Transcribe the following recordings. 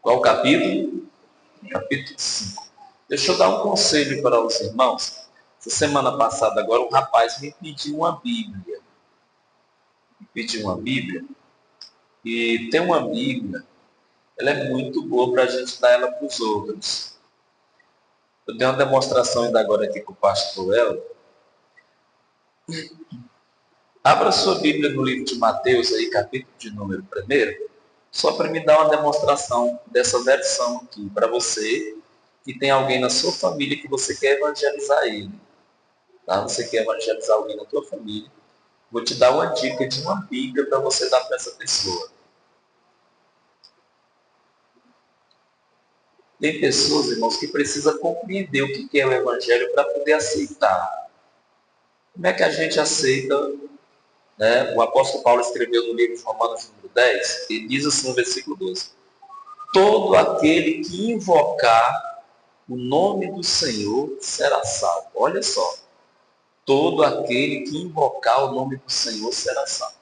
Qual capítulo? Capítulo 5. Deixa eu dar um conselho para os irmãos. Essa semana passada agora um rapaz me pediu uma Bíblia. E tem uma Bíblia, ela é muito boa para a gente dar ela para os outros. Eu tenho uma demonstração ainda agora aqui com o pastor El. Abra sua Bíblia no livro de Mateus, aí, capítulo de número 1, só para me dar uma demonstração dessa versão aqui, para você que tem alguém na sua família que você quer evangelizar ele. Tá? Você quer evangelizar alguém na tua família. Vou te dar uma dica de uma Bíblia para você dar para essa pessoa. Tem pessoas, irmãos, que precisam compreender o que é o Evangelho para poder aceitar. Como é que a gente aceita? Né? O apóstolo Paulo escreveu no livro de Romanos, número 10, ele diz assim no versículo 12: todo aquele que invocar o nome do Senhor será salvo. Olha só. Todo aquele que invocar o nome do Senhor será salvo.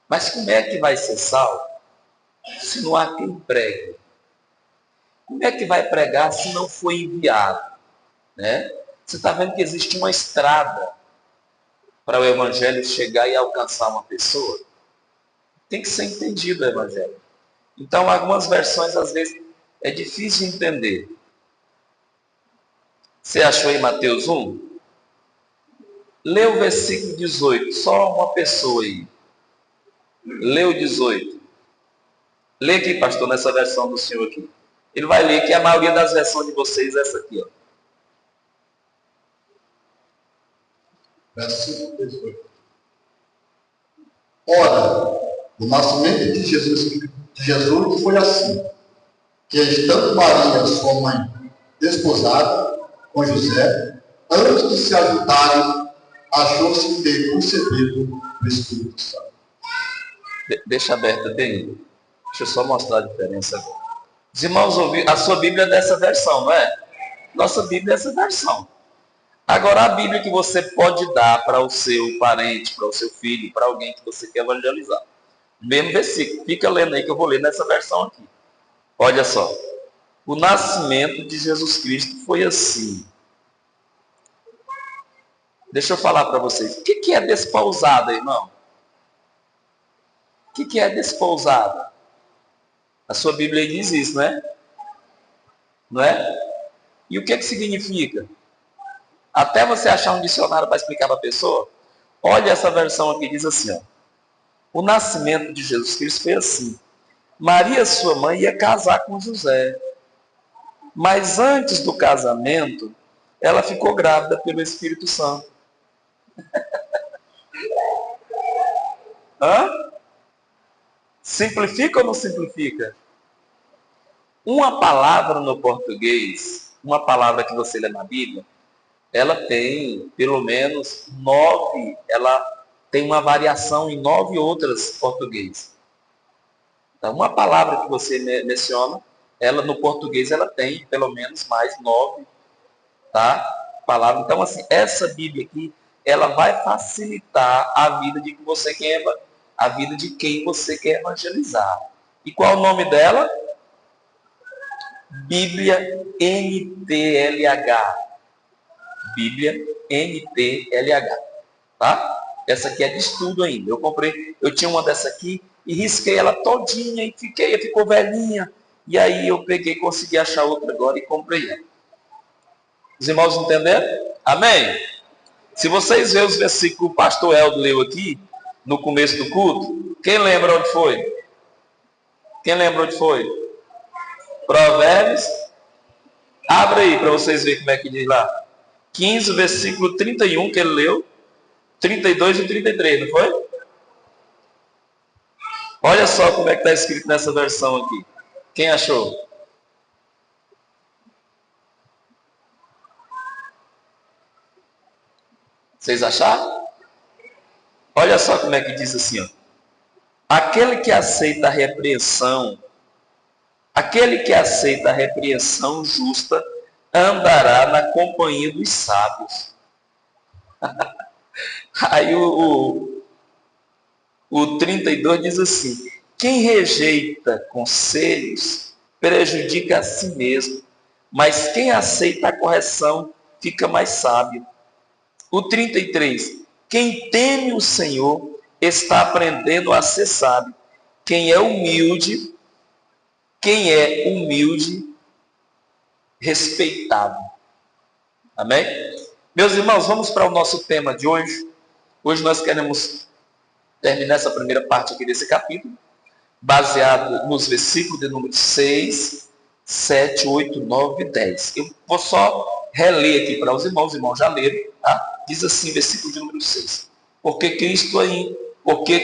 Mas como é que vai ser salvo se não há quem pregue? Como é que vai pregar se não for enviado? Né? Você está vendo que existe uma estrada para o Evangelho chegar e alcançar uma pessoa? Tem que ser entendido o Evangelho. Então, algumas versões, às vezes, é difícil de entender. Você achou aí Mateus 1? Lê o versículo 18, só uma pessoa aí. Lê o 18. Lê aqui, pastor, nessa versão do senhor aqui. Ele vai ler que a maioria das versões de vocês é essa aqui, ó. Versículo 18. Ora, o nascimento de Jesus foi assim, que estando Maria, sua mãe, desposada com José, antes de se ajudarem, achou-se ter concebido o Espírito Santo. Deixa aberta bem. Deixa eu só mostrar a diferença agora. Os irmãos, a sua Bíblia é dessa versão, não é? Nossa Bíblia é essa versão. Agora, a Bíblia que você pode dar para o seu parente, para o seu filho, para alguém que você quer evangelizar. Mesmo versículo. Fica lendo aí que eu vou ler nessa versão aqui. Olha só. O nascimento de Jesus Cristo foi assim. Deixa eu falar para vocês. O que é despousada, irmão? O que é despousada? A sua Bíblia diz isso, não é? Não é? E o que significa? Até você achar um dicionário para explicar para a pessoa, olha essa versão aqui, diz assim, ó. O nascimento de Jesus Cristo foi assim. Maria, sua mãe, ia casar com José. Mas antes do casamento, ela ficou grávida pelo Espírito Santo. Hã? Simplifica ou não simplifica? Uma palavra no português, uma palavra que você lê na Bíblia, ela tem pelo menos 9, ela tem uma variação em 9 outras português. Então, uma palavra que você menciona, ela no português ela tem pelo menos mais 9, tá? Palavras. Então, assim, essa Bíblia aqui, ela vai facilitar a vida de que você quer, a vida de quem você quer evangelizar. E qual o nome dela? Bíblia NTLH. Bíblia NTLH, tá? Essa aqui é de estudo ainda. Eu tinha uma dessa aqui e risquei ela todinha e ficou velhinha. E aí eu peguei, consegui achar outra agora e comprei ela. Os irmãos entenderam? Amém? Se vocês verem os versículos que o pastor Eldo leu aqui, no começo do culto, quem lembra onde foi? Quem lembra onde foi? Provérbios. Abra aí para vocês verem como é que diz lá. 15, versículo 31 que ele leu, 32 e 33, não foi? Olha só como é que está escrito nessa versão aqui. Quem achou? Vocês acharam? Olha só como é que diz assim, ó. Aquele que aceita a repreensão justa andará na companhia dos sábios. Aí o 32 diz assim: Quem rejeita conselhos prejudica a si mesmo, mas quem aceita a correção fica mais sábio. O 33. Quem teme o Senhor está aprendendo a ser sábio. Quem é humilde, respeitado. Amém? Meus irmãos, vamos para o nosso tema de hoje. Hoje nós queremos terminar essa primeira parte aqui desse capítulo, baseado nos versículos de número 6, 7, 8, 9 e 10. Eu vou só reler aqui para os irmãos já leram, tá? Diz assim, versículo de número 6. Porque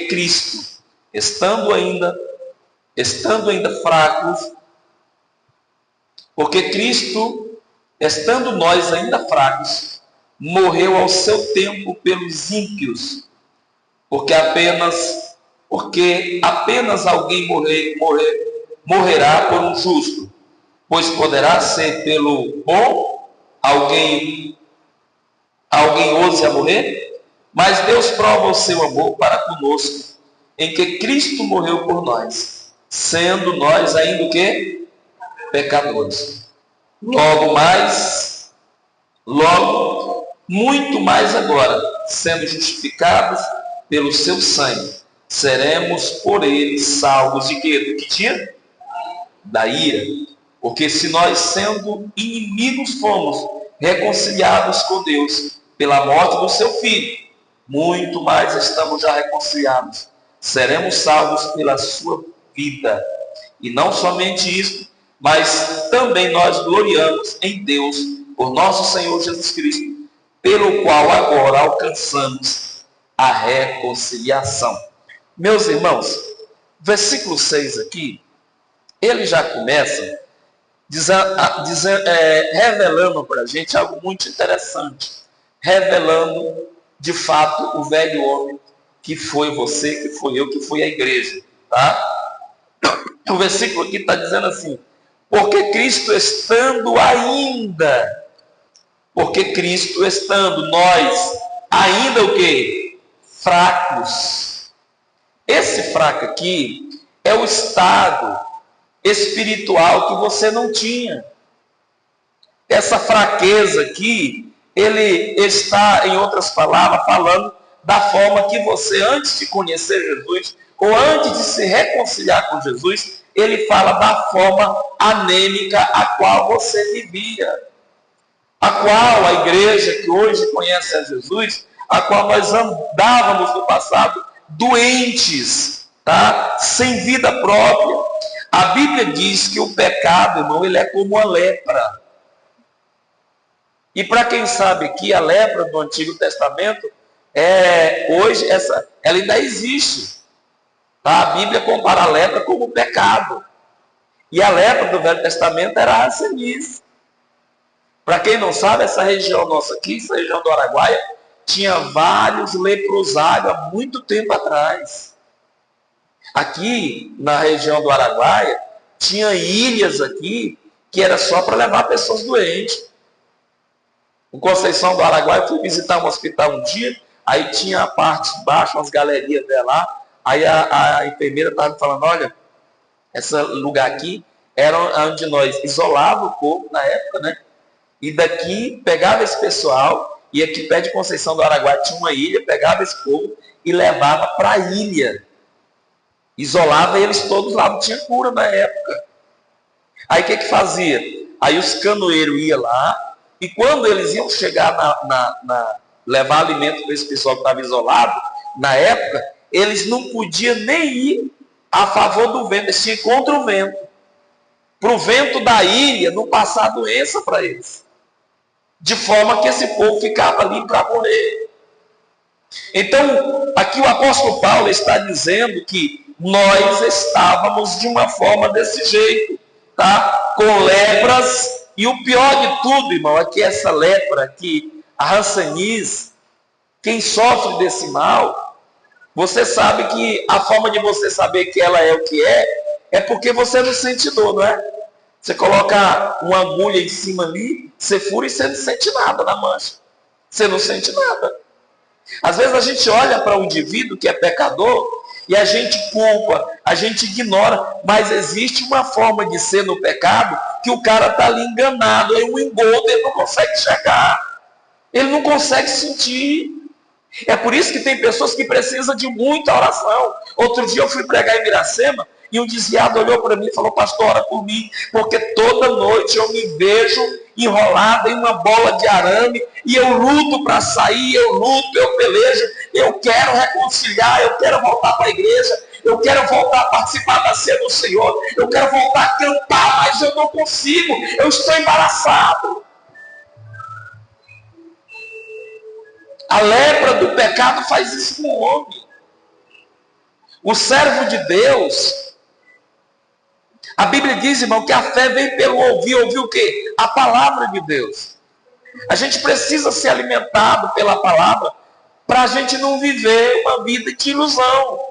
Cristo, estando ainda fracos, porque Cristo, estando nós ainda fracos, morreu ao seu tempo pelos ímpios, porque apenas alguém morrerá por um justo, pois poderá ser pelo bom alguém ouse a morrer, mas Deus prova o seu amor para conosco, em que Cristo morreu por nós, sendo nós ainda o quê? Pecadores. Logo, muito mais agora, sendo justificados pelo seu sangue, seremos por ele salvos de quê? Do que tinha? Da ira. Porque se nós, sendo inimigos, fomos reconciliados com Deus pela morte do seu Filho, muito mais estamos já reconciliados. Seremos salvos pela sua vida. E não somente isso, mas também nós gloriamos em Deus, por nosso Senhor Jesus Cristo, pelo qual agora alcançamos a reconciliação. Meus irmãos, versículo 6 aqui, ele já começa revelando para a gente algo muito interessante, revelando de fato o velho homem que foi você, que foi eu, que foi a igreja, tá? O versículo aqui está dizendo assim, porque Cristo estando, nós ainda o quê? Fracos. Esse fraco aqui é o estado espiritual que você não tinha. Essa fraqueza aqui, ele está, em outras palavras, falando da forma que você, antes de conhecer Jesus, ou antes de se reconciliar com Jesus, ele fala da forma anêmica a qual você vivia. A qual a igreja que hoje conhece a Jesus, a qual nós andávamos no passado doentes, tá? Sem vida própria. A Bíblia diz que o pecado, irmão, ele é como a lepra. E para quem sabe que a lepra do Antigo Testamento, hoje, ela ainda existe. Tá? A Bíblia compara a lepra como pecado. E a lepra do Velho Testamento era a hanseníase. Para quem não sabe, essa região nossa aqui, essa região do Araguaia, tinha vários leprosários há muito tempo atrás. Aqui, na região do Araguaia, tinha ilhas aqui que era só para levar pessoas doentes. Em Conceição do Araguaia, eu fui visitar um hospital um dia, aí tinha a parte de baixo, umas galerias dela lá, aí a enfermeira estava me falando, olha, esse lugar aqui era onde nós isolávamos o povo na época, né? E daqui pegava esse pessoal, e aqui perto de Conceição do Araguaia tinha uma ilha, pegava esse povo e levava para a ilha. Isolava eles todos lá, não tinha cura na época. Aí o que fazia? Aí os canoeiros iam lá, e quando eles iam chegar levar alimento para esse pessoal que estava isolado, na época, eles não podiam nem ir a favor do vento, eles tinham contra o vento. Para o vento da ilha não passar doença para eles. De forma que esse povo ficava ali para morrer. Então, aqui o apóstolo Paulo está dizendo que nós estávamos de uma forma desse jeito, tá? Com lepras, e o pior de tudo, irmão, é que essa lepra aqui, a hanseníase, quem sofre desse mal, você sabe que a forma de você saber que ela é o que é porque você não sente dor, não é? Você coloca uma agulha em cima ali, você fura e você não sente nada na mancha. Você não sente nada. Às vezes a gente olha para um indivíduo que é pecador e a gente culpa, a gente ignora, mas existe uma forma de ser no pecado que o cara está ali enganado, aí o engodo ele não consegue chegar, ele não consegue sentir. É por isso que tem pessoas que precisam de muita oração. Outro dia eu fui pregar em Miracema e um desviado olhou para mim e falou: pastor, ora por mim, porque toda noite eu me vejo enrolado em uma bola de arame e eu luto para sair, eu luto, eu pelejo, eu quero reconciliar, eu quero voltar para a igreja, eu quero voltar a participar da ceia do Senhor, eu quero voltar a cantar, mas eu não consigo, eu estou embaraçado. A lepra do pecado faz isso com o homem. O servo de Deus, a Bíblia diz, irmão, que a fé vem pelo ouvir. Ouvir o quê? A palavra de Deus. A gente precisa ser alimentado pela palavra para a gente não viver uma vida de ilusão.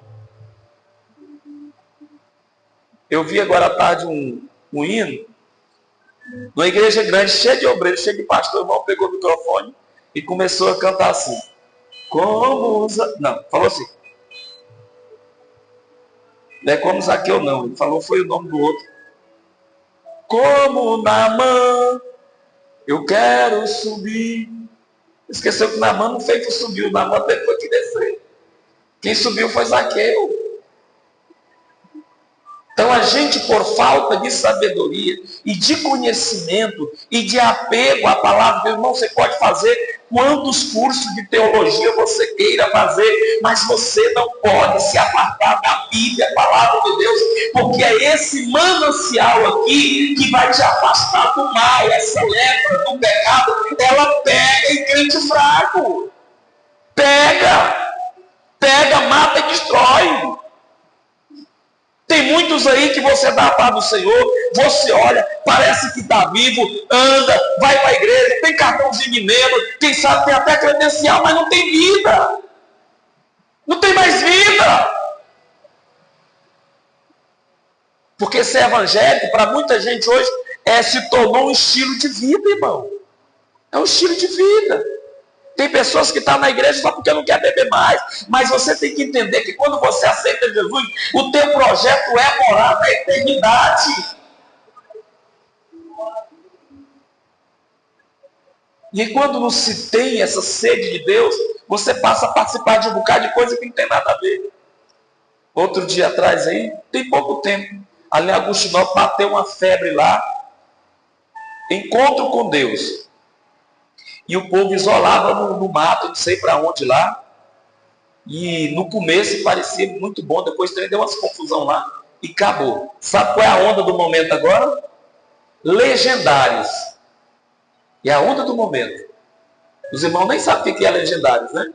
Eu vi agora à tarde um hino, numa igreja grande, cheia de obreiros, cheia de pastor. O irmão pegou o microfone e começou a cantar assim. Como usa... Não, falou assim. Não é como Zaqueu, não. Ele falou, foi o nome do outro. Como Naamã, eu quero subir. Esqueceu que Naamã não fez que subiu, Naamã depois que descer. Quem subiu foi Zaqueu. Então a gente, por falta de sabedoria e de conhecimento e de apego à palavra de Deus, irmão, você pode fazer quantos cursos de teologia você queira fazer, mas você não pode se apartar da Bíblia, a palavra de Deus, porque é esse manancial aqui que vai te afastar do mal. Essa lepra do pecado, ela pega em crente fraco. Pega, mata e destrói. Tem muitos aí que você dá a paz do Senhor, você olha, parece que está vivo, anda, vai para a igreja, tem cartãozinho de membro, quem sabe tem até credencial, mas não tem vida. Não tem mais vida. Porque ser evangélico, para muita gente hoje, se tornou um estilo de vida, irmão. É um estilo de vida. Tem pessoas que estão na igreja só porque não quer beber mais. Mas você tem que entender que quando você aceita Jesus, o teu projeto é morar na eternidade. E quando não se tem essa sede de Deus, você passa a participar de um bocado de coisa que não tem nada a ver. Outro dia atrás aí, tem pouco tempo, ali em Agostinópolis bateu uma febre lá. Encontro com Deus. E o povo isolava no mato, não sei para onde lá. E no começo parecia muito bom, depois também deu umas confusão lá e acabou. Sabe qual é a onda do momento agora? Legendários. E a onda do momento. Os irmãos nem sabem o que é legendários, né?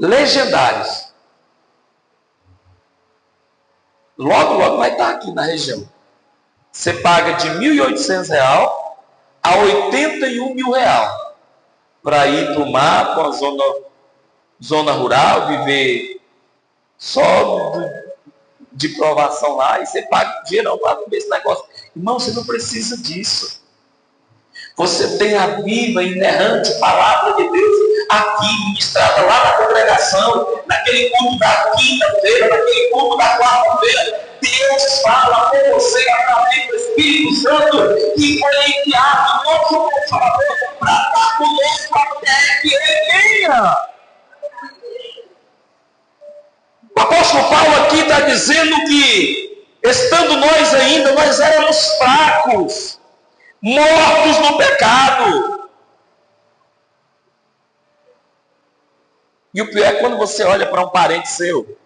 Legendários. Logo vai estar aqui na região. Você paga de R$ 1.800 a R$ 81.000 para ir para o mar, para a zona rural, viver só de provação lá, e você paga dinheiro para viver esse negócio. Irmão, você não precisa disso. Você tem a viva e inerrante palavra de Deus aqui, ministrada lá na congregação, naquele culto da quinta-feira, naquele culto da quarta-feira. Deus fala com você através do Espírito Santo, que foi enviado no nosso Consolador para estar conosco até que ele venha. O apóstolo Paulo aqui está dizendo que, estando nós éramos fracos, mortos no pecado. E o pior é quando você olha para um parente seu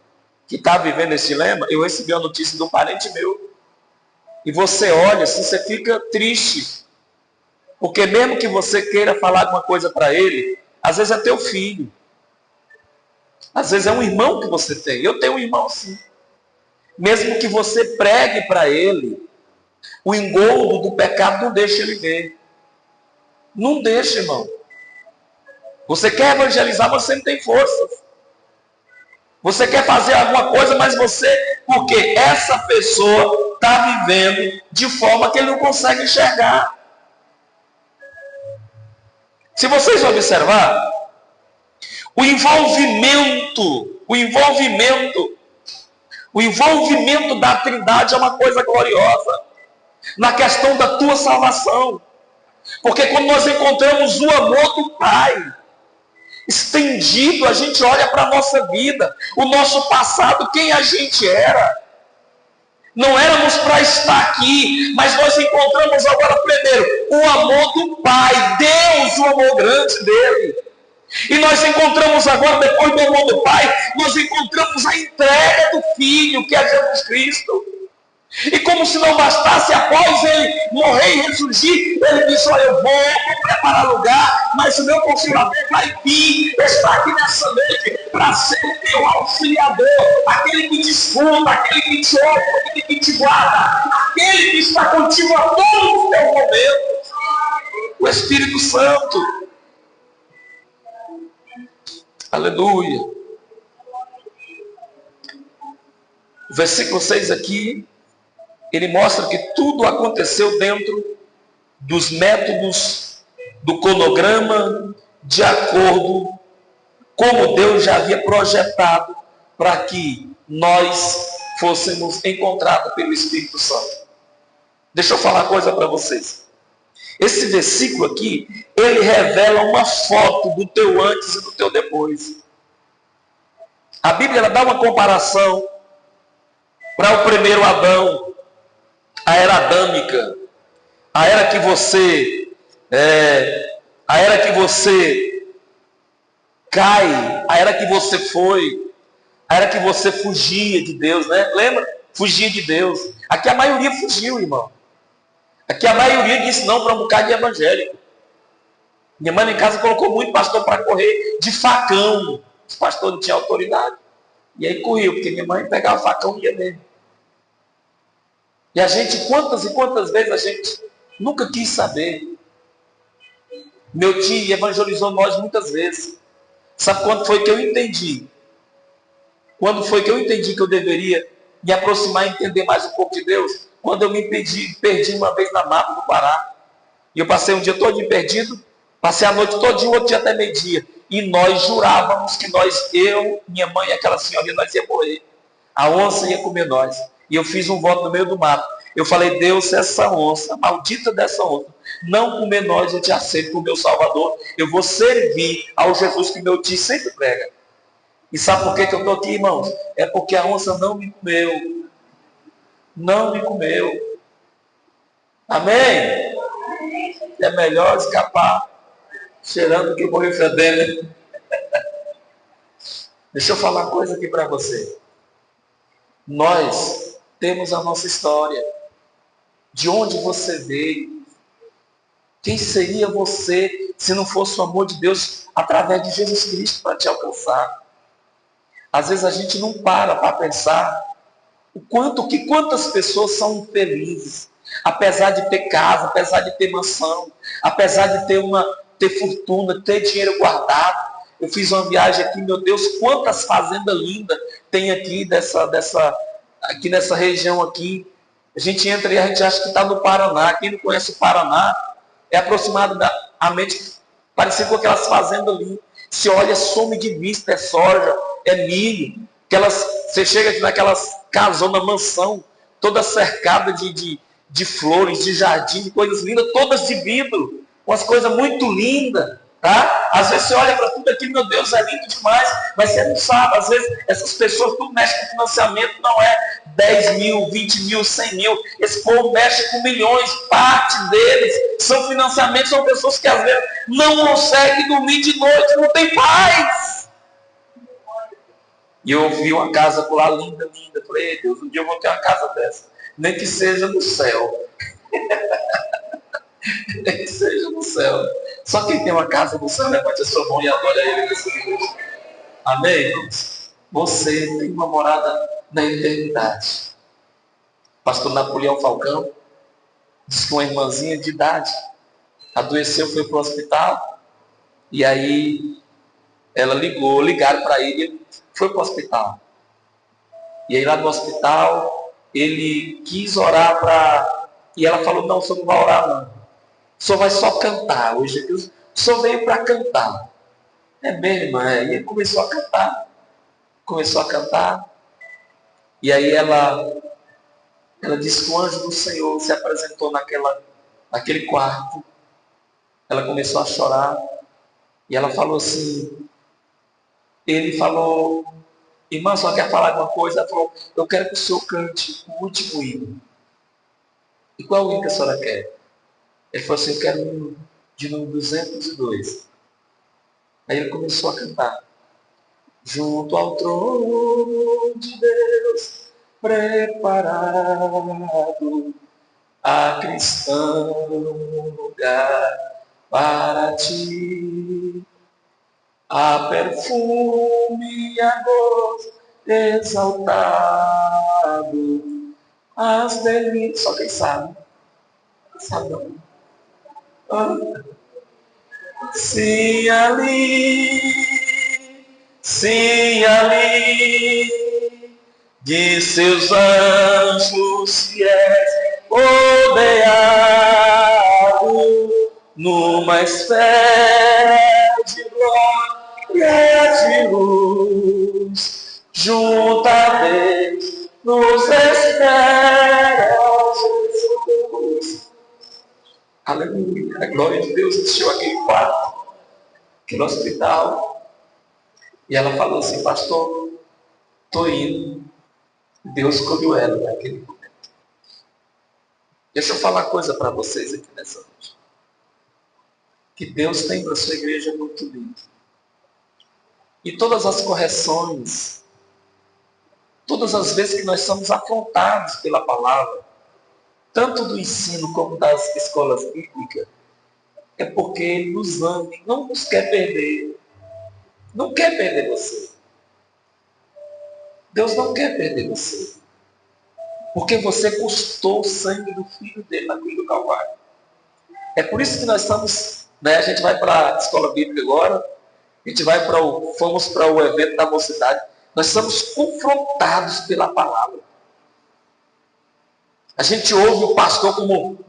que está vivendo esse dilema. Eu recebi a notícia de um parente meu. E você olha assim, você fica triste. Porque mesmo que você queira falar alguma coisa para ele, às vezes é teu filho. Às vezes é um irmão que você tem. Eu tenho um irmão sim. Mesmo que você pregue para ele, o engodo do pecado não deixa ele ver. Não deixa, irmão. Você quer evangelizar, mas você não tem forças. Você quer fazer alguma coisa, mas porque essa pessoa está vivendo de forma que ele não consegue enxergar. Se vocês observar, o envolvimento O envolvimento da Trindade é uma coisa gloriosa na questão da tua salvação. Porque quando nós encontramos o amor do Pai estendido, a gente olha para a nossa vida, o nosso passado, quem a gente era. Não éramos para estar aqui, mas nós encontramos agora primeiro o amor do Pai, Deus, o amor grande dele. E nós encontramos agora, depois do amor do Pai, nós encontramos a entrega do Filho, que é Jesus Cristo. E como se não bastasse, após ele morrer e ressurgir, ele disse: olha, eu vou preparar lugar, mas o meu Consolador vai vir, está aqui nessa noite para ser o teu auxiliador, aquele que te escuta, aquele que te ouve, aquele que te guarda, aquele que está contigo a todos os teus momentos, o Espírito Santo. Aleluia. O versículo 6 aqui, ele mostra que tudo aconteceu dentro dos métodos do cronograma, de acordo como Deus já havia projetado para que nós fôssemos encontrados pelo Espírito Santo. Deixa eu falar uma coisa para vocês. Esse versículo aqui, ele revela uma foto do teu antes e do teu depois. A Bíblia ela dá uma comparação para o primeiro Adão, a era adâmica, a era que você cai, a era que você foi, a era que você fugia de Deus, né? Lembra? Fugia de Deus. Aqui a maioria fugiu, irmão. Aqui a maioria disse não para um bocado de evangélico. Minha mãe em casa colocou muito pastor para correr de facão. Os pastores não tinham autoridade. E aí corriam, porque minha mãe pegava o facão e ia mesmo. E a gente, quantas e quantas vezes a gente nunca quis saber. Meu tio evangelizou nós muitas vezes. Sabe quando foi que eu entendi? Quando foi que eu entendi que eu deveria me aproximar e entender mais um pouco de Deus? Quando eu me perdi uma vez na mata do Pará. E eu passei um dia todo perdido, passei a noite todinha, outro dia até meio-dia. E nós jurávamos que eu, minha mãe e aquela senhorinha, nós ia morrer. A onça ia comer nós. E eu fiz um voto no meio do mato. Eu falei: Deus, se essa onça, maldita dessa onça, não comer nós, eu te aceito como meu Salvador. Eu vou servir ao Jesus que meu tio sempre prega. E sabe por que eu estou aqui, irmãos? É porque a onça não me comeu. Não me comeu. Amém? É melhor escapar cheirando que morrer fedendo. Deixa eu falar uma coisa aqui para você. Nós temos a nossa história. De onde você veio? Quem seria você se não fosse o amor de Deus através de Jesus Cristo para te alcançar? Às vezes a gente não para pensar quantas pessoas são infelizes, apesar de ter casa, apesar de ter mansão, apesar de ter fortuna, ter dinheiro guardado. Eu fiz uma viagem aqui, meu Deus, quantas fazendas lindas tem aqui aqui nessa região aqui. A gente entra e a gente acha que está no Paraná. Quem não conhece o Paraná é aproximadamente parecido com aquelas fazendas ali. Se olha, some de vista, é soja, é milho. Você chega aqui naquelas casonas, mansão, toda cercada de flores, de jardim, de coisas lindas, todas de vidro, umas coisas muito lindas. Tá? Às vezes você olha para tudo aquilo, meu Deus, é lindo demais, mas você não sabe, às vezes essas pessoas tudo mexem com financiamento, não é 10 mil, 20 mil, 100 mil, esse povo mexe com milhões, parte deles são financiamentos, são pessoas que às vezes não conseguem dormir de noite, não tem paz. E eu vi uma casa por lá linda, falei: Deus, um dia eu vou ter uma casa dessa, nem que seja no céu. Nem que seja no céu. Só quem tem uma casa no céu, levante a sua mão e adore a Ele nesse dia. Amém, irmãos? Você tem uma morada na eternidade. Pastor Napoleão Falcão disse que uma irmãzinha de idade adoeceu, foi para o hospital, e aí ela ligaram para ele, ele foi para o hospital. E aí lá no hospital, ele quis orar e ela falou: não, o senhor não vai orar não. O senhor vai só cantar. Hoje o senhor veio para cantar. É mesmo, irmã. E ele começou a cantar. começou a cantar. E aí ela disse que o anjo do Senhor se apresentou naquele quarto. Ela começou a chorar. E ela falou assim, ele falou, irmã, só quer falar alguma coisa? Ela falou, eu quero que o senhor cante o último hino. E qual hino que a senhora quer? Ele falou assim, eu quero o hino de número 202. Aí ele começou a cantar. Junto ao trono de Deus, preparado, a cristã lugar para ti. A perfume e a gozo exaltado, as delícias. Só quem sabe. Sabe não. Se ali, de seus anjos se és rodeado, numa esfera de glória de luz, junto a Deus nos espera Jesus. Aleluia, a glória de Deus encheu aquele quarto, aquele hospital. E ela falou assim, pastor, estou indo. Deus escolheu ela naquele momento. Deixa eu falar uma coisa para vocês aqui nessa noite. Que Deus tem para a sua igreja muito lindo. E todas as correções, todas as vezes que nós somos afrontados pela palavra, tanto do ensino como das escolas bíblicas, é porque Ele nos ama e não nos quer perder. Não quer perder você. Deus não quer perder você. Porque você custou o sangue do Filho dele na cruz do Calvário. É por isso que nós estamos, né, a gente vai para a escola bíblica agora, a gente vai fomos para o evento da mocidade, nós somos confrontados pela palavra. A gente ouve o pastor como o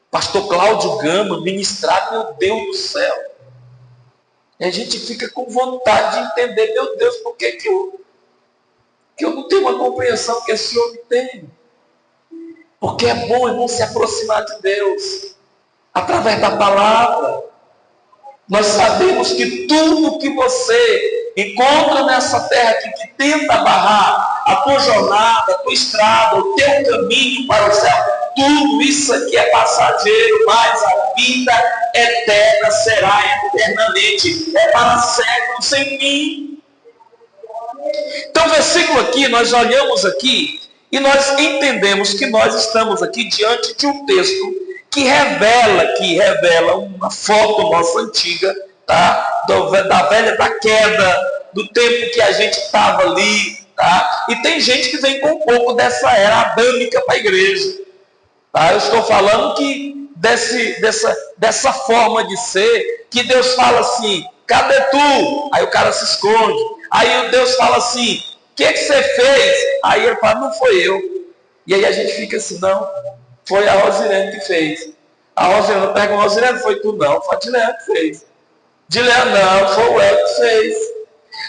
pastor Cláudio Gama ministrar, meu Deus do céu. E a gente fica com vontade de entender, meu Deus, por que eu não tenho uma compreensão que esse homem tem? Porque é bom, irmão, se aproximar de Deus através da palavra. Nós sabemos que tudo que você encontra nessa terra que tenta barrar a tua jornada, a tua estrada, o teu caminho para o céu, tudo isso aqui é passageiro, mas a vida eterna será eternamente. É para séculos sem fim. Então, o versículo aqui, nós olhamos aqui e nós entendemos que nós estamos aqui diante de um texto que revela uma foto nossa antiga, tá? Da queda, do tempo que a gente estava ali, tá? E tem gente que vem com um pouco dessa era adâmica para a igreja, tá? Eu estou falando que dessa forma de ser, que Deus fala assim, cadê tu? Aí o cara se esconde. Aí Deus fala assim, o que você fez? Aí ele fala, não foi eu. E aí a gente fica assim, não, foi a Rosilene que fez. A Rosilene pega a Rosilene, foi tu não, foi a Dileana que fez. Dileana não, foi o El que fez.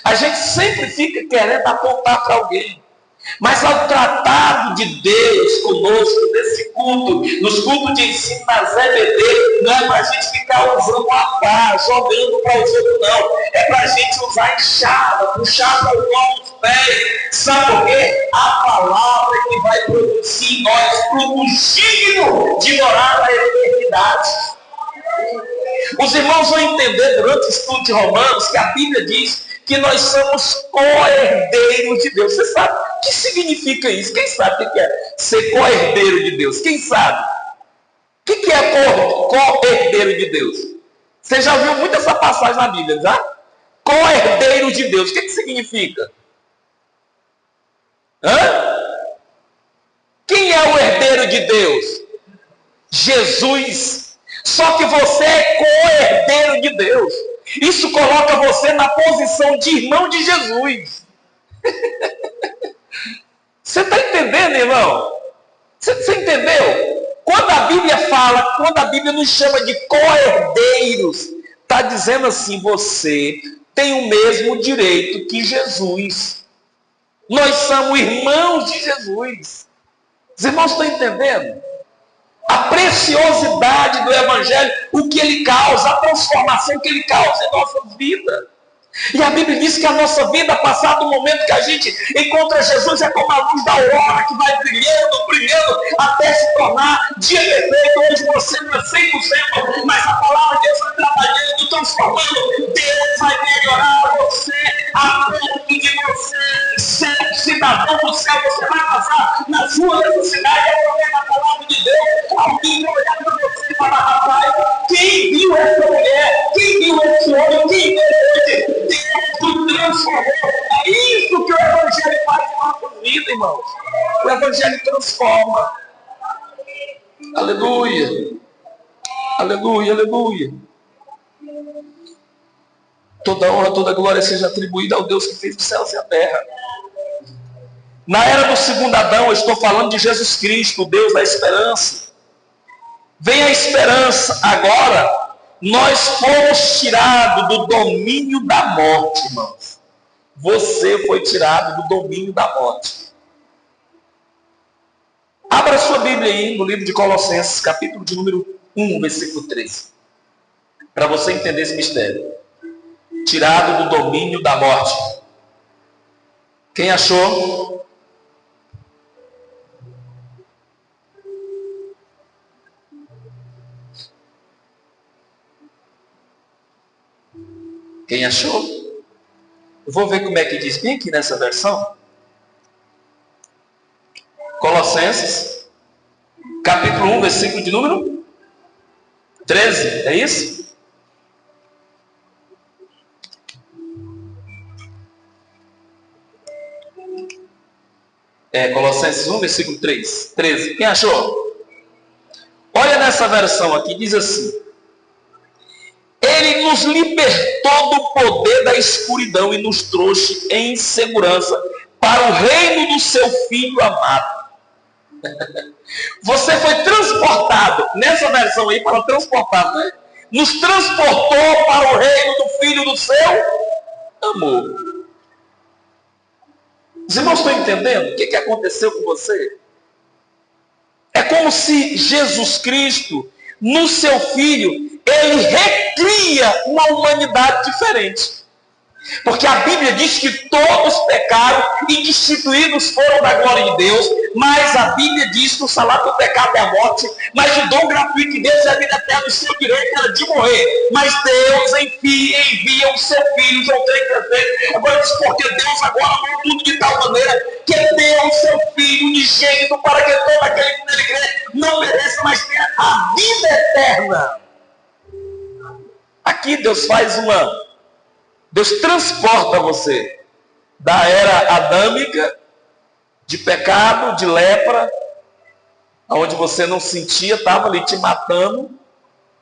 A gente sempre fica querendo apontar para alguém. Mas ao tratado de Deus conosco, nesse culto, nos cultos de ensino na ZBD, não é para a gente ficar usando a pá, jogando para os outros, não. É para a gente usar a enxada, puxar para os nossos pés. Sabe por quê? A palavra que vai produzir em nós frutos dignos de morar na eternidade. Os irmãos vão entender durante o estudo de Romanos que a Bíblia diz que nós somos co-herdeiros de Deus. Você sabe o que significa isso? Quem sabe o que é ser co-herdeiro de Deus? Quem sabe? O que é co-herdeiro de Deus? Você já viu muito essa passagem na Bíblia, já? Co-herdeiro de Deus. O que significa? Quem é o herdeiro de Deus? Jesus. Só que você é co-herdeiro de Deus. Isso coloca você na posição de irmão de Jesus. Você está entendendo, irmão? Você entendeu? Quando a Bíblia nos chama de co-herdeiros, está dizendo assim, você tem o mesmo direito que Jesus. Nós somos irmãos de Jesus. Os irmãos estão entendendo? A preciosidade do Evangelho, o que ele causa, a transformação que ele causa em nossa vida. E a Bíblia diz que a nossa vida, passado o momento que a gente encontra Jesus, é como a luz da aurora que vai brilhando, brilhando, até se tornar dia perfeito, onde você não é 100%, mas a palavra de Deus vai trabalhando, transformando. Deus vai melhorar você, a ponto de você ser cidadão do céu. Você vai passar na sua necessidade, através da palavra de Deus. Alguém vai olhar para você e falar: rapaz, quem viu essa mulher? Quem viu esse homem? Quem viu esse? Deus transformou. É isso que o Evangelho faz na nossa vida, irmãos. O Evangelho transforma. Aleluia. Aleluia, aleluia. Toda honra, toda glória seja atribuída ao Deus que fez os céus e a terra. Na era do segundo Adão, eu estou falando de Jesus Cristo, o Deus da esperança. Vem a esperança. Agora, nós fomos tirados do domínio da morte, irmãos. Você foi tirado do domínio da morte. Abra sua Bíblia aí no livro de Colossenses, capítulo de número 1, versículo 13. Para você entender esse mistério. Tirado do domínio da morte. Quem achou? Quem achou? Eu vou ver como é que diz bem aqui nessa versão. Colossenses, capítulo 1, versículo de número 13, é isso? Colossenses 1, versículo 13. Quem achou? Olha nessa versão aqui, diz assim: Ele nos libertou do poder da escuridão e nos trouxe em segurança para o reino do seu Filho amado. Você foi transportado, nessa versão aí, para transportado, né? Nos transportou para o reino do Filho do seu amor. Os irmãos estão entendendo o que aconteceu com você? É como se Jesus Cristo, no seu Filho, ele recria uma humanidade diferente. Porque a Bíblia diz que todos pecaram e destituídos foram da glória de Deus, mas a Bíblia diz que o salário do pecado é a morte, mas o dom gratuito de Deus é a vida eterna, o seu direito era de morrer. Mas Deus envia o seu Filho, João 3,3. Agora diz, porque Deus agora amou tudo de tal maneira que deu o seu Filho unigênito para que todo aquele que nele crê não mereça, mas tenha a vida eterna. Aqui Deus Deus transporta você da era adâmica, de pecado, de lepra, onde você não sentia, estava ali te matando,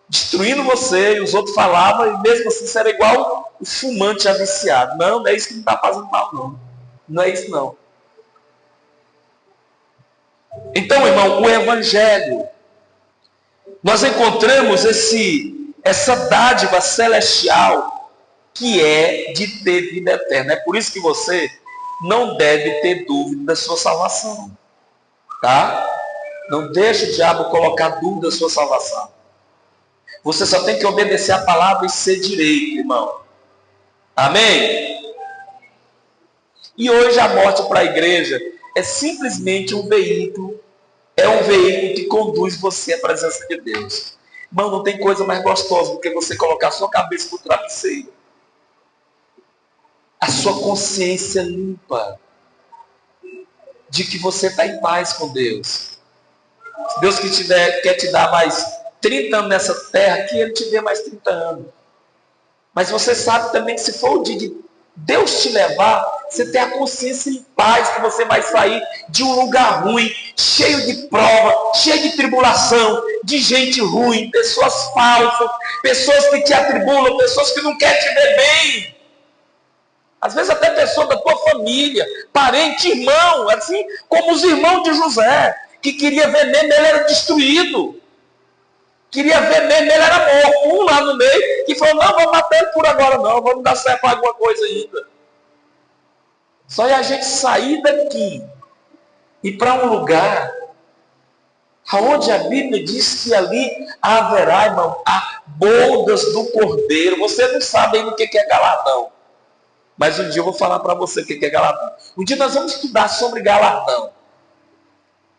destruindo você, e os outros falavam, e mesmo assim você era igual o fumante aviciado. Não é isso que não está fazendo mal, não. Não é isso, não. Então, irmão, o Evangelho, nós encontramos essa dádiva celestial, que é de ter vida eterna. É por isso que você não deve ter dúvida da sua salvação. Tá? Não deixe o diabo colocar dúvida da sua salvação. Você só tem que obedecer a palavra e ser direito, irmão. Amém? E hoje a morte para a igreja é simplesmente um veículo, que conduz você à presença de Deus. Irmão, não tem coisa mais gostosa do que você colocar a sua cabeça no travesseiro. A sua consciência limpa de que você está em paz com Deus. Se Deus quer te dar mais 30 anos nessa terra, que Ele te dê mais 30 anos. Mas você sabe também que se for o dia de Deus te levar, você tem a consciência em paz que você vai sair de um lugar ruim, cheio de prova, cheio de tribulação, de gente ruim, pessoas falsas, pessoas que te atribulam, pessoas que não querem te ver bem. Às vezes até pessoa da tua família, parente, irmão, assim como os irmãos de José, que queria ver mesmo, ele era destruído. Queria ver mesmo, ele era morto. Um lá no meio, que falou, não, vamos matar ele por agora não, vamos dar certo para alguma coisa ainda. Só é a gente sair daqui e para um lugar aonde a Bíblia diz que ali haverá, irmão, a bodas do Cordeiro. Você não sabe ainda o que é galardão. Mas um dia eu vou falar para você o que é galardão. Um dia nós vamos estudar sobre galardão.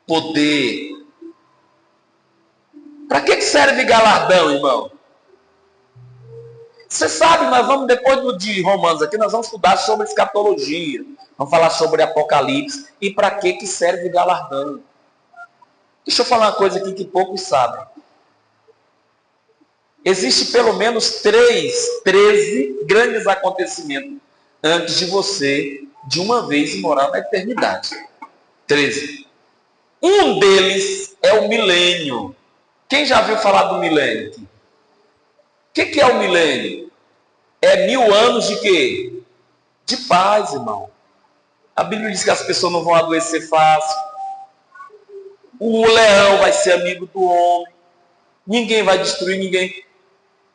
Poder. Para que serve galardão, irmão? Você sabe, nós vamos, depois de Romanos aqui, nós vamos estudar sobre escatologia. Vamos falar sobre Apocalipse. E para que serve galardão? Deixa eu falar uma coisa aqui que poucos sabem. Existe pelo menos 13 grandes acontecimentos antes de você, de uma vez, morar na eternidade. 13. Um deles é o milênio. Quem já viu falar do milênio aqui? O que é o milênio? É 1000 anos de quê? De paz, irmão. A Bíblia diz que as pessoas não vão adoecer fácil. O leão vai ser amigo do homem. Ninguém vai destruir ninguém.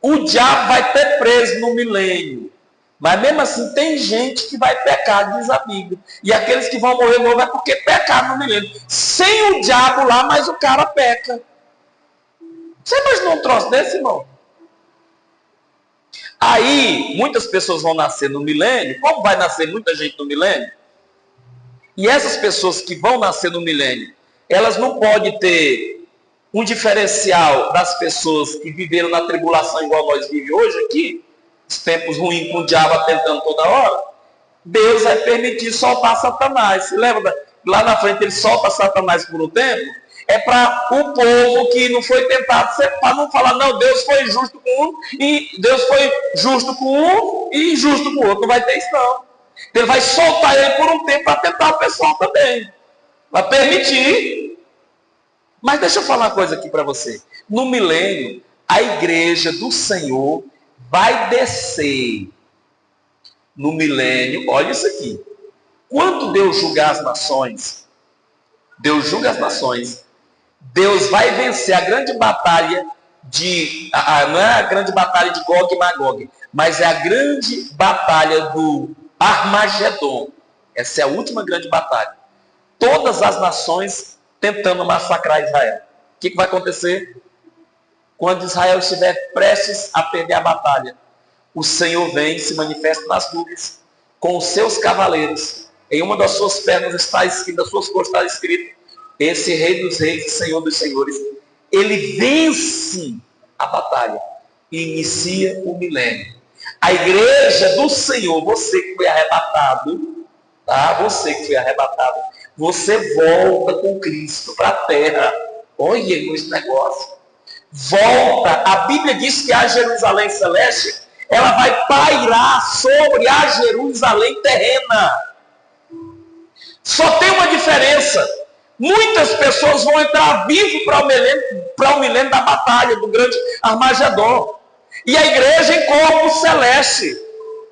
O diabo vai ter preso no milênio. Mas mesmo assim tem gente que vai pecar, diz a Bíblia. E aqueles que vão morrer novo é porque pecaram no milênio. Sem o diabo lá, mas o cara peca. Você imaginou um troço desse, irmão? Aí, muitas pessoas vão nascer no milênio. Como vai nascer muita gente no milênio? E essas pessoas que vão nascer no milênio, elas não podem ter um diferencial das pessoas que viveram na tribulação igual nós vivemos hoje aqui, os tempos ruins com o diabo atentando toda hora. Deus vai permitir soltar Satanás. Você lembra? Lá na frente ele solta Satanás por um tempo. É para o povo que não foi tentado, para não falar, não, Deus foi justo com um, e Deus foi justo com um e injusto com o outro. Não vai ter isso, não. Ele vai soltar ele por um tempo para tentar o pessoal também. Vai permitir. Mas deixa eu falar uma coisa aqui para você. No milênio, a igreja do Senhor vai descer. No milênio, olha isso aqui. Quando Deus julgar as nações, Deus julga as nações, Deus vai vencer a grande batalha não é a grande batalha de Gog e Magog, mas é a grande batalha do Armagedon. Essa é a última grande batalha. Todas as nações tentando massacrar Israel. O que vai acontecer? Quando Israel estiver prestes a perder a batalha, o Senhor vem e se manifesta nas nuvens com os seus cavaleiros. Em uma das suas pernas está escrito, das suas costas está escrito, esse Rei dos Reis e Senhor dos Senhores. Ele vence a batalha e inicia o milênio. A igreja do Senhor, você que foi arrebatado, tá? Você que foi arrebatado, você volta com Cristo para a terra. Olha esse negócio. Volta. A Bíblia diz que a Jerusalém celeste, ela vai pairar sobre a Jerusalém terrena. Só tem uma diferença. Muitas pessoas vão entrar vivo para o milênio da batalha, do grande Armagedon. E a igreja em corpo celeste,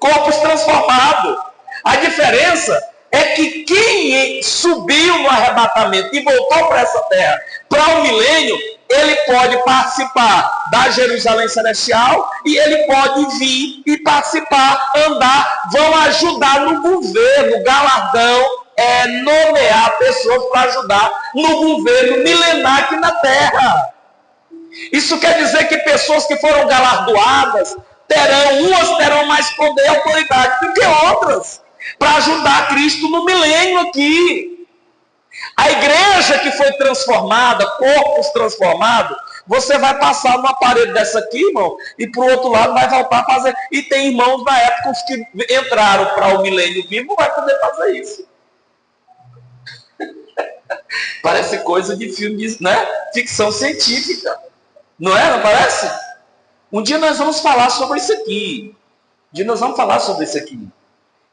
corpos transformados. A diferença é que quem subiu no arrebatamento e voltou para essa terra, para o milênio, ele pode participar da Jerusalém celestial e ele pode vir e participar, andar, vão ajudar no governo. O galardão é nomear pessoas para ajudar no governo milenar aqui na terra. Isso quer dizer que pessoas que foram galardoadas umas terão mais poder e autoridade do que outras, para ajudar Cristo no milênio aqui. A igreja que foi transformada, corpos transformados, você vai passar uma parede dessa aqui, irmão, e para o outro lado vai voltar a fazer. E tem irmãos na época os que entraram para o milênio vivo, não vai poder fazer isso. Parece coisa de filme, né? Ficção científica. Não é? Não parece? Um dia nós vamos falar sobre isso aqui.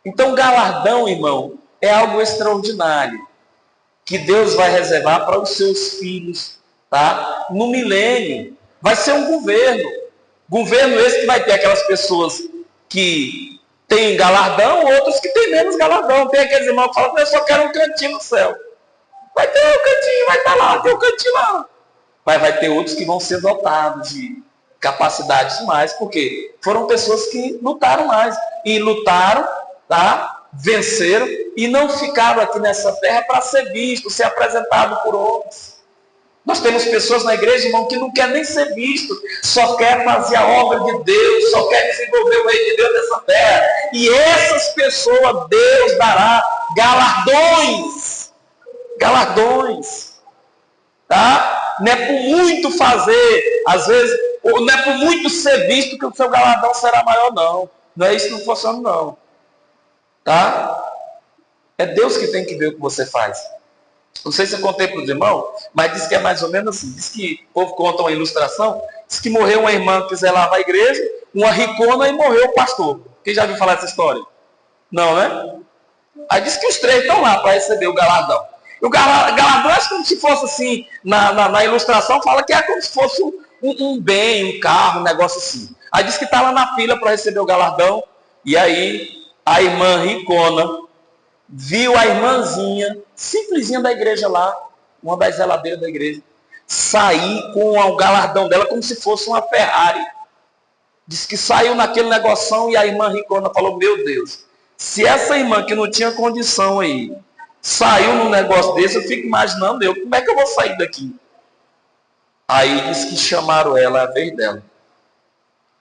Então, galardão, irmão, é algo extraordinário que Deus vai reservar para os seus filhos, tá? No milênio, vai ser um governo. Governo esse que vai ter aquelas pessoas que têm galardão, outros que têm menos galardão. Tem aqueles irmãos que falam, eu só quero um cantinho no céu. Vai ter um cantinho, vai estar lá, tem um cantinho lá. Mas vai ter outros que vão ser dotados de capacidades mais, porque foram pessoas que lutaram mais. E lutaram, tá? venceram e não ficaram aqui nessa terra para ser visto, ser apresentado por outros. Nós temos pessoas na igreja, irmão, que não quer nem ser visto, só quer fazer a obra de Deus, só quer desenvolver o reino de Deus nessa terra. E essas pessoas, Deus dará galardões. Galardões. Tá? Não é por muito fazer, às vezes, ou não é por muito ser visto que o seu galardão será maior, não. Não é isso que não funciona, não. Tá? É Deus que tem que ver o que você faz. Não sei se eu contei para os irmãos, mas diz que é mais ou menos assim. Diz que o povo conta uma ilustração. Diz que morreu uma irmã que quiser lavar a igreja, uma ricona, e morreu o pastor. Quem já viu falar dessa história? Não, né? Aí diz que os três estão lá para receber o galardão. E o galardão é como se fosse assim, na ilustração fala que é como se fosse um bem, um carro, um negócio assim. Aí diz que está lá na fila para receber o galardão. E aí a irmã ricona viu a irmãzinha, simplesinha da igreja lá, uma das zeladeiras da igreja, sair com o galardão dela como se fosse uma Ferrari. Diz que saiu naquele negoção e a irmã ricona falou, meu Deus, se essa irmã que não tinha condição aí, saiu num negócio desse, eu fico imaginando como é que eu vou sair daqui? Aí diz que chamaram ela, a vez dela.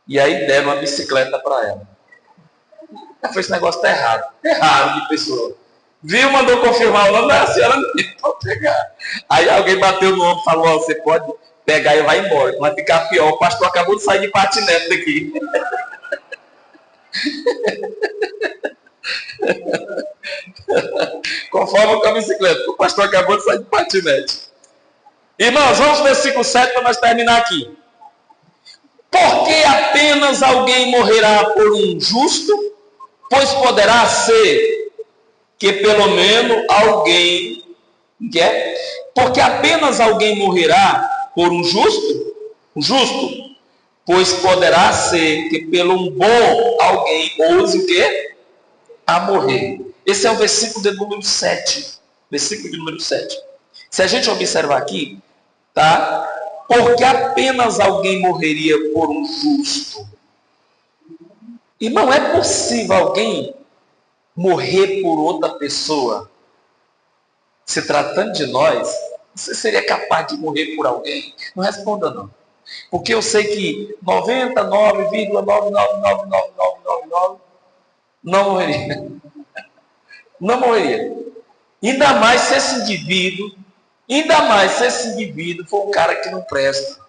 E aí deram uma bicicleta para ela. Esse negócio está errado. Errado de pessoa. Viu, mandou confirmar o nome, a senhora não pode pegar. Aí alguém bateu no ombro e falou, você pode pegar e vai embora. Vai ficar pior. O pastor acabou de sair de patinete daqui. Conforme com a bicicleta. O pastor acabou de sair de patinete. Irmãos, vamos para o versículo 7 para nós terminar aqui. Porque apenas alguém morrerá por um justo, pois poderá ser que pelo menos alguém porque apenas alguém morrerá por um justo, pois poderá ser que pelo um bom alguém ouse o quê? A morrer. Esse é o versículo de número 7. Versículo de número 7. Se a gente observar aqui, tá? Porque apenas alguém morreria por um justo. E não é possível alguém morrer por outra pessoa. Se tratando de nós, você seria capaz de morrer por alguém? Não responda não. Porque eu sei que 99,9999999 não morreria. Não morreria. Ainda mais se esse indivíduo for um cara que não presta.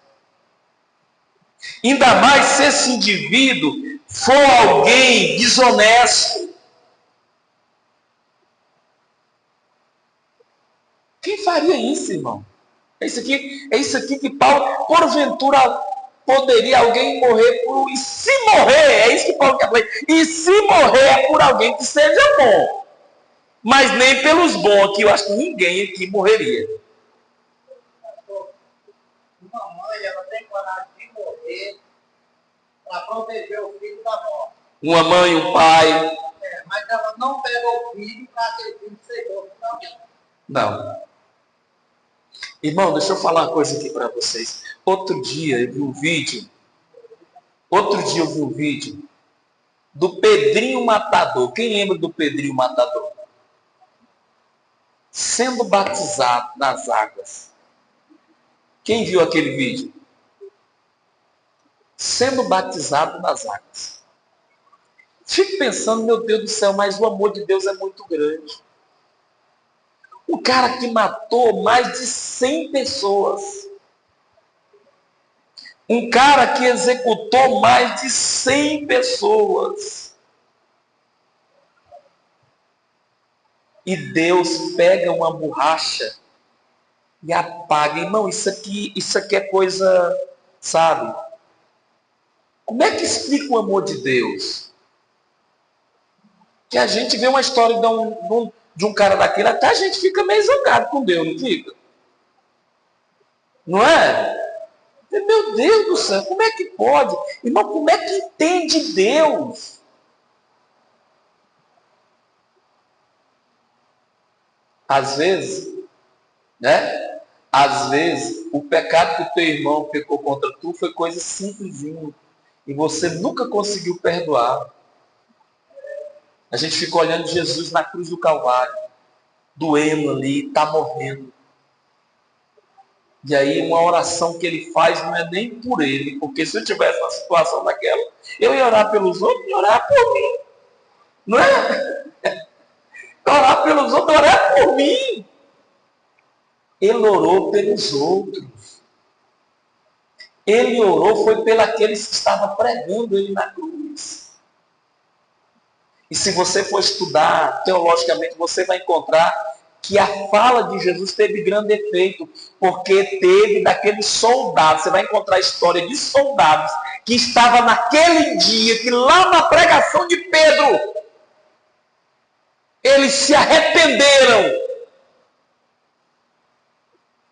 Ainda mais se esse indivíduo for alguém desonesto. Quem faria isso, irmão? É isso aqui que Paulo, porventura, poderia alguém morrer por... E se morrer, é isso que Paulo quer falar. E se morrer é por alguém que seja bom. Mas nem pelos bons, que eu acho que ninguém aqui morreria. Uma mãe, ela tem coragem de morrer para proteger o filho da morte. Uma mãe, um pai. Mas ela não pega o filho para aquele filho ser morto também. Não. Irmão, deixa eu falar uma coisa aqui para vocês. Outro dia eu vi um vídeo do Pedrinho Matador. Quem lembra do Pedrinho Matador? Sendo batizado nas águas. Quem viu aquele vídeo? Sendo batizado nas águas. Fico pensando, meu Deus do céu, mas o amor de Deus é muito grande. O cara que matou mais de 100 pessoas. Um cara que executou mais de 100 pessoas. E Deus pega uma borracha e apaga. Irmão, isso aqui é coisa, sabe? Como é que explica o amor de Deus? Que a gente vê uma história de um cara daquele, até a gente fica meio zangado com Deus, não fica? Não é? Meu Deus do céu, como é que pode? Irmão, como é que entende Deus? Às vezes, né? Às vezes, o pecado que o teu irmão pecou contra tu foi coisa simplesinha. E você nunca conseguiu perdoar. A gente fica olhando Jesus na cruz do Calvário, doendo ali, está morrendo. E aí uma oração que ele faz não é nem por ele, porque se eu tivesse uma situação daquela, eu ia orar pelos outros e orar por mim. Não é? Orar pelos outros, orar por mim. Ele orou pelos outros. Ele orou foi pelos que estavam pregando ele na cruz. E se você for estudar teologicamente, você vai encontrar que a fala de Jesus teve grande efeito, porque teve daqueles soldados, você vai encontrar a história de soldados que estavam naquele dia, que lá na pregação de Pedro, eles se arrependeram.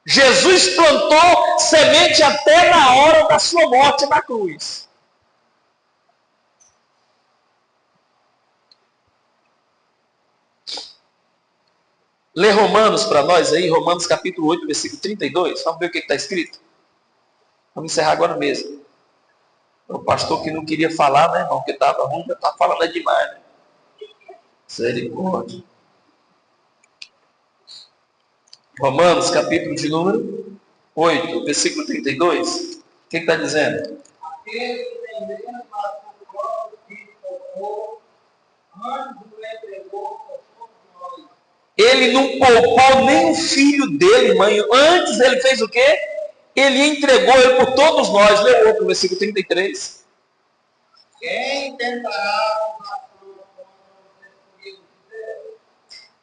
Jesus plantou semente até na hora da sua morte na cruz. Lê Romanos para nós aí, Romanos capítulo 8, versículo 32. Vamos ver o que está escrito. Vamos encerrar agora mesmo. O pastor que não queria falar, né, irmão? Porque estava ruim, já está falando demais, né? Misericórdia. Romanos capítulo de número 8, versículo 32. O que está dizendo? Aquele que vendendo para o próprio filho poupou, antes o entregou por todos nós. Ele não poupou nem o filho dele, mãe. Antes ele fez o quê? Ele entregou ele por todos nós. Lê o outro, versículo 33. Quem tentará usar os escolhidos de Deus?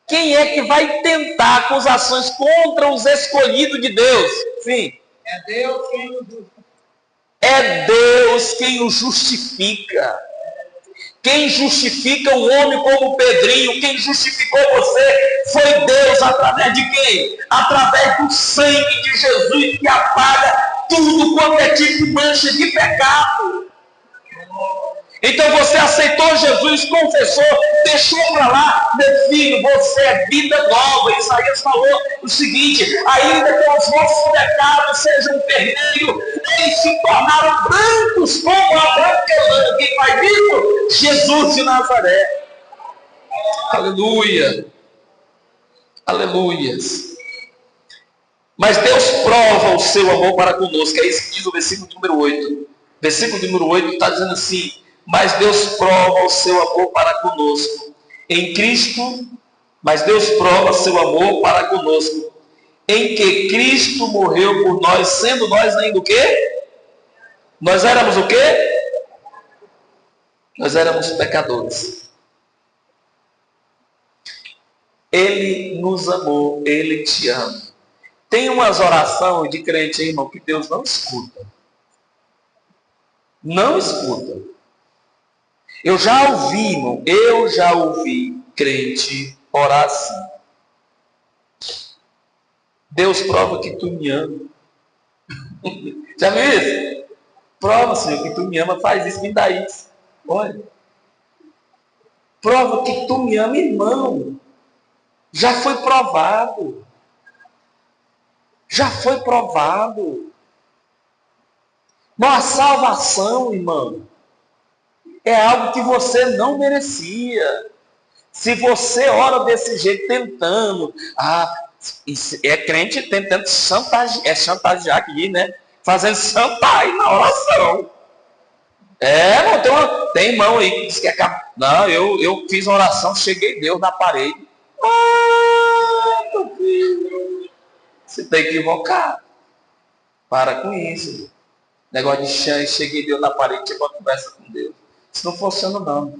Quem é que vai tentar acusações contra os escolhidos de Deus? Sim. É Deus quem o justifica. É Deus quem o justifica. Quem justifica um homem como Pedrinho, quem justificou você, foi Deus. Através de quem? Através do sangue de Jesus, que apaga tudo quanto é tipo de mancha de pecado. Então você aceitou Jesus, confessou, deixou para lá, meu filho, você é vida nova. Isaías falou o seguinte: ainda que os vossos pecados sejam vermelhos, eles se tornaram brancos como a branca lã. Quem faz isso? Jesus de Nazaré. Aleluia. Aleluias. Mas Deus prova o seu amor para conosco. É isso que diz o versículo número 8. Versículo número 8 está dizendo assim: mas Deus prova o seu amor para conosco em Cristo, mas Deus prova o seu amor para conosco em que Cristo morreu por nós, sendo nós ainda o quê? Nós éramos o quê? Nós éramos pecadores. Ele nos amou, Ele te ama. Tem umas orações de crente aí, irmão, que Deus não escuta. Não escuta. Eu já ouvi, irmão, crente orar assim: Deus, prova que tu me ama. Já viu isso? Prova, Senhor, que tu me ama, faz isso, me dá isso. Olha. Prova que tu me ama, irmão. Já foi provado. Já foi provado. Mas a salvação, irmão, é algo que você não merecia. Se você ora desse jeito, tentando, é crente tentando chantagear aqui, né? Fazendo chantagem na oração. Não, tem irmão aí que diz que é não, eu fiz uma oração, cheguei Deus na parede. Meu filho, você está equivocado. Para com isso. Negócio de cheguei Deus na parede, tinha uma conversa com Deus. Isso não funciona não.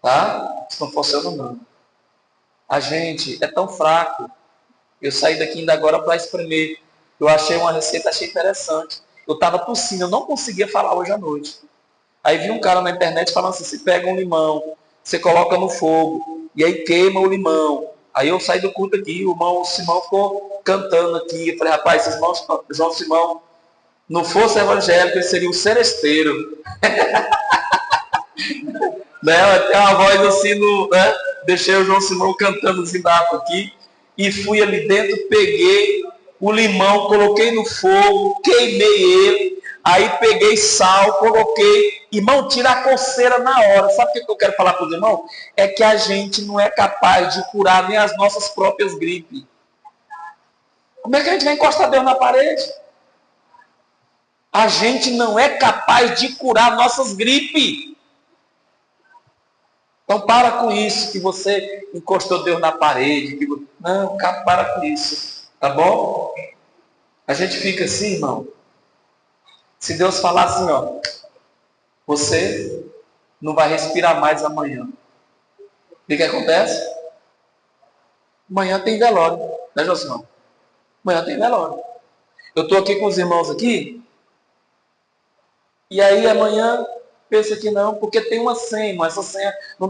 Tá? Isso não funciona não. A gente é tão fraco. Eu saí daqui ainda agora para espremer. Eu achei uma receita, achei interessante. Eu estava tossindo, eu não conseguia falar hoje à noite. Aí vi um cara na internet falando assim: você pega um limão, você coloca no fogo, e aí queima o limão. Aí eu saí do culto aqui, o irmão Simão ficou cantando aqui. Eu falei: rapaz, esse irmão João Simão, não fosse evangélico, ele seria um seresteiro. Né? Tem uma voz assim, né? Deixei o João Simão cantando zinapo aqui, e fui ali dentro, peguei o limão, coloquei no fogo, queimei ele, Aí peguei sal, coloquei. Irmão, tira a coceira na hora. Sabe o que eu quero falar para os irmãos? É que a gente não é capaz de curar nem as nossas próprias gripes. Como é que a gente vai encostar Deus na parede? A gente não é capaz de curar nossas gripes. Então para com isso, que você encostou Deus na parede. Não, para com isso. Tá bom? A gente fica assim, irmão. Se Deus falar assim, ó, você não vai respirar mais amanhã. O que acontece? Amanhã tem velório, né, Josimão? Amanhã tem velório. Eu estou aqui com os irmãos aqui, e aí amanhã pensa que não, porque tem uma senha, mas essa senha não